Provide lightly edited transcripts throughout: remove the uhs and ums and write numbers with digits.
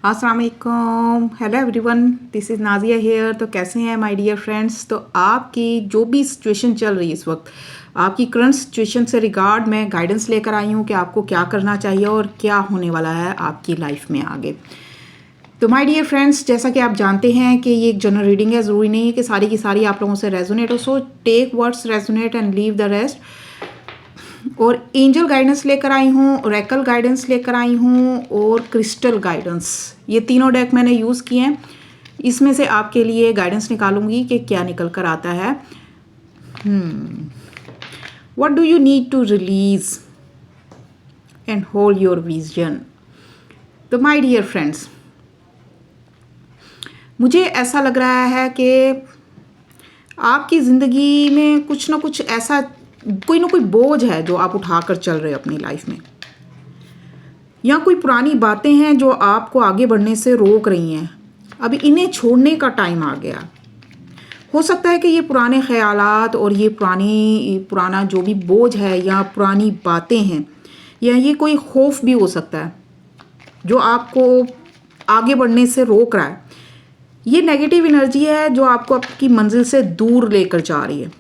अस्सलाम वालेकुम, hello everyone, this is Nazia here. तो कैसे हैं माय डियर फ्रेंड्स। तो आपकी जो भी सिचुएशन चल रही है इस वक्त, आपकी करंट सिचुएशन से रिगार्ड मैं गाइडेंस लेकर आई हूँ कि आपको क्या करना चाहिए और क्या होने वाला है आपकी लाइफ में आगे। तो माय डियर फ्रेंड्स, जैसा कि आप जानते हैं कि ये एक जनरल रीडिंग है, ज़रूरी नहीं है कि सारी की सारी आप लोगों से रेजोनेट हो। So take words resonate and leave the rest. और एंजल गाइडेंस लेकर आई हूँ, ओरेकल गाइडेंस लेकर आई हूँ और क्रिस्टल गाइडेंस। ये तीनों डेक मैंने यूज़ किए हैं। इसमें से आपके लिए गाइडेंस निकालूंगी कि क्या निकल कर आता है। What do you need to release and hold your vision. तो माय डियर फ्रेंड्स, मुझे ऐसा लग रहा है कि आपकी ज़िंदगी में कुछ ना कुछ ऐसा कोई ना कोई बोझ है जो आप उठाकर चल रहे हो अपनी लाइफ में, या कोई पुरानी बातें हैं जो आपको आगे बढ़ने से रोक रही हैं। अभी इन्हें छोड़ने का टाइम आ गया। हो सकता है कि ये पुराने ख्यालात और ये पुराना जो भी बोझ है या पुरानी बातें हैं, या ये कोई खौफ भी हो सकता है जो आपको आगे बढ़ने से रोक रहा है। ये नेगेटिव एनर्जी है जो आपको आपकी मंजिल से दूर लेकर जा रही है।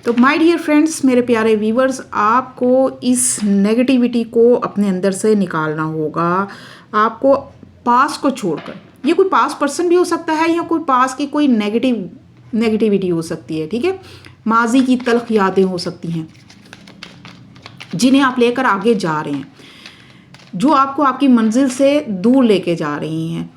तो माय डियर फ्रेंड्स, मेरे प्यारे व्यूवर्स, आपको इस नेगेटिविटी को अपने अंदर से निकालना होगा। आपको पास को छोड़कर, ये कोई पास पर्सन भी हो सकता है या कोई पास की कोई नेगेटिविटी हो सकती है, ठीक है। माजी की तल्ख यादें हो सकती हैं जिन्हें आप लेकर आगे जा रहे हैं, जो आपको आपकी मंजिल से दूर लेके जा रही हैं।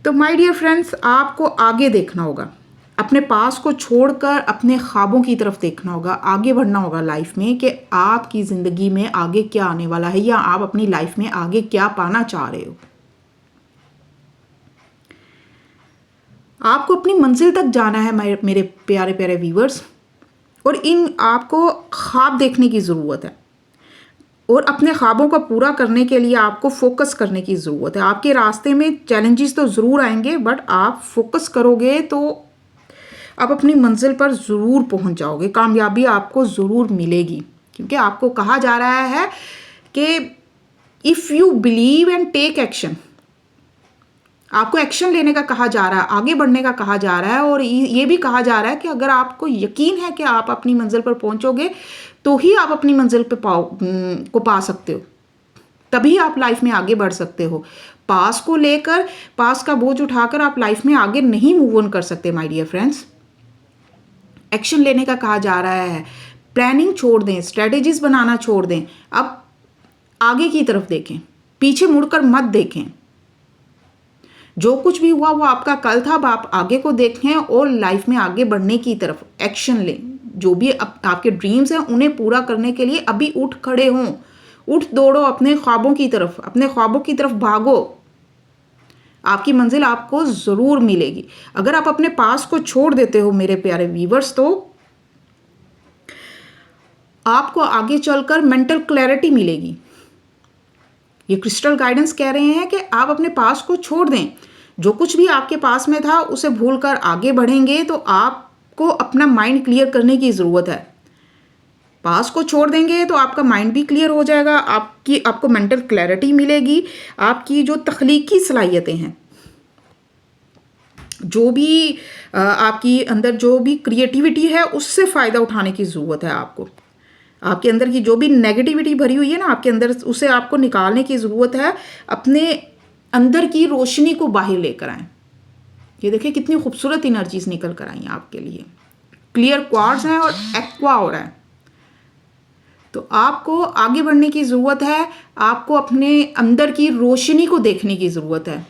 तो माय डियर फ्रेंड्स, आपको आगे देखना होगा, अपने पास को छोड़कर अपने ख्वाबों की तरफ देखना होगा, आगे बढ़ना होगा लाइफ में कि आपकी ज़िंदगी में आगे क्या आने वाला है या आप अपनी लाइफ में आगे क्या पाना चाह रहे हो। आपको अपनी मंजिल तक जाना है मेरे प्यारे प्यारे व्यूवर्स, और इन आपको ख्वाब देखने की ज़रूरत है और अपने ख्वाबों को पूरा करने के लिए आपको फोकस करने की ज़रूरत है। आपके रास्ते में चैलेंजेस तो ज़रूर आएंगे, बट आप फोकस करोगे तो आप अपनी मंजिल पर ज़रूर पहुंच जाओगे, कामयाबी आपको ज़रूर मिलेगी। क्योंकि आपको कहा जा रहा है कि if you believe and take action, आपको एक्शन लेने का कहा जा रहा है, आगे बढ़ने का कहा जा रहा है। और ये भी कहा जा रहा है कि अगर आपको यकीन है कि आप अपनी मंजिल पर पहुंचोगे तो ही आप अपनी मंजिल पे को पा सकते हो, तभी आप लाइफ में आगे बढ़ सकते हो। पास को लेकर, पास का बोझ उठाकर आप लाइफ में आगे नहीं मूव ऑन कर सकते माय डियर फ्रेंड्स। एक्शन लेने का कहा जा रहा है। प्लानिंग छोड़ दें, स्ट्रेटेजीज बनाना छोड़ दें, अब आगे की तरफ देखें, पीछे मुड़कर मत देखें। जो कुछ भी हुआ वो आपका कल था, अब आप आगे को देखें और लाइफ में आगे बढ़ने की तरफ एक्शन लें। जो भी आपके ड्रीम्स हैं उन्हें पूरा करने के लिए अभी उठ खड़े हों, उठ दौड़ो अपने ख्वाबों की तरफ, अपने ख्वाबों की तरफ भागो। आपकी मंजिल आपको ज़रूर मिलेगी। अगर आप अपने पास को छोड़ देते हो मेरे प्यारे व्यूवर्स, तो आपको आगे चलकर मेंटल क्लैरिटी मिलेगी। ये क्रिस्टल गाइडेंस कह रहे हैं कि आप अपने पास को छोड़ दें, जो कुछ भी आपके पास में था उसे भूलकर आगे बढ़ेंगे तो आपको अपना माइंड क्लियर करने की ज़रूरत है। पास को छोड़ देंगे तो आपका माइंड भी क्लियर हो जाएगा, आपको मेंटल क्लैरिटी मिलेगी। आपकी जो तख्लीकी सलाहियतें हैं, जो भी आपकी अंदर जो भी क्रिएटिविटी है, उससे फ़ायदा उठाने की ज़रूरत है आपको। आपके अंदर की जो भी नेगेटिविटी भरी हुई है ना आपके अंदर, उसे आपको निकालने की ज़रूरत है। अपने अंदर की रोशनी को बाहर लेकर आएँ। ये देखिए कितनी खूबसूरत एनर्जीज निकल कर आई हैं आपके लिए। क्लियर क्वार्ट्ज हैं और एक्वा हो रहा है। तो आपको आगे बढ़ने की ज़रूरत है, आपको अपने अंदर की रोशनी को देखने की ज़रूरत है।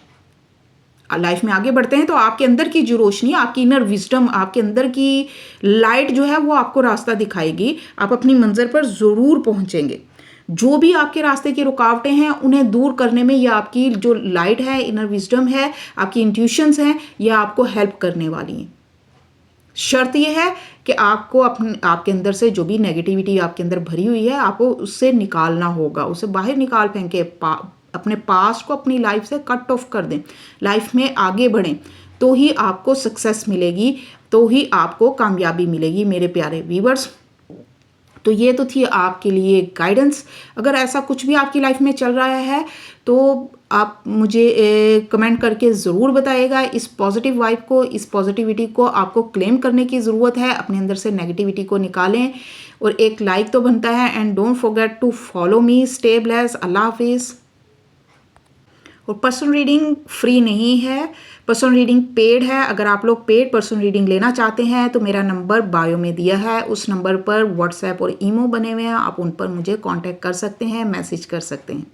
लाइफ में आगे बढ़ते हैं तो आपके अंदर की जो रोशनी, आपकी इनर विजडम, आपके अंदर की लाइट जो है वो आपको रास्ता दिखाएगी। आप अपनी मंजिल पर ज़रूर पहुंचेंगे। जो भी आपके रास्ते की रुकावटें हैं उन्हें दूर करने में ये आपकी जो लाइट है, इनर विजडम है, आपकी इंट्यूशंस हैं, ये आपको हेल्प करने वाली हैं। शर्त यह है कि आपको आपके अंदर से जो भी नेगेटिविटी आपके अंदर भरी हुई है, आपको उससे निकालना होगा, उसे बाहर निकाल फेंके, अपने पास को अपनी लाइफ से कट ऑफ कर दें। लाइफ में आगे बढ़ें तो ही आपको सक्सेस मिलेगी, तो ही आपको कामयाबी मिलेगी मेरे प्यारे व्यूवर्स। तो ये तो थी आपके लिए गाइडेंस। अगर ऐसा कुछ भी आपकी लाइफ में चल रहा है तो आप मुझे कमेंट करके ज़रूर बताइएगा। इस पॉजिटिव वाइब को, इस पॉजिटिविटी को आपको क्लेम करने की ज़रूरत है। अपने अंदर से नेगेटिविटी को निकालें और एक लाइक तो बनता है। And don't forget to follow me. Stay blessed. अल्लाह हाफिज़। और पर्सनल रीडिंग फ्री नहीं है, पर्सनल रीडिंग पेड है। अगर आप लोग पेड पर्सनल रीडिंग लेना चाहते हैं तो मेरा नंबर बायो में दिया है, उस नंबर पर व्हाट्सएप और ईमो बने हुए हैं, आप उन पर मुझे कांटेक्ट कर सकते हैं, मैसेज कर सकते हैं।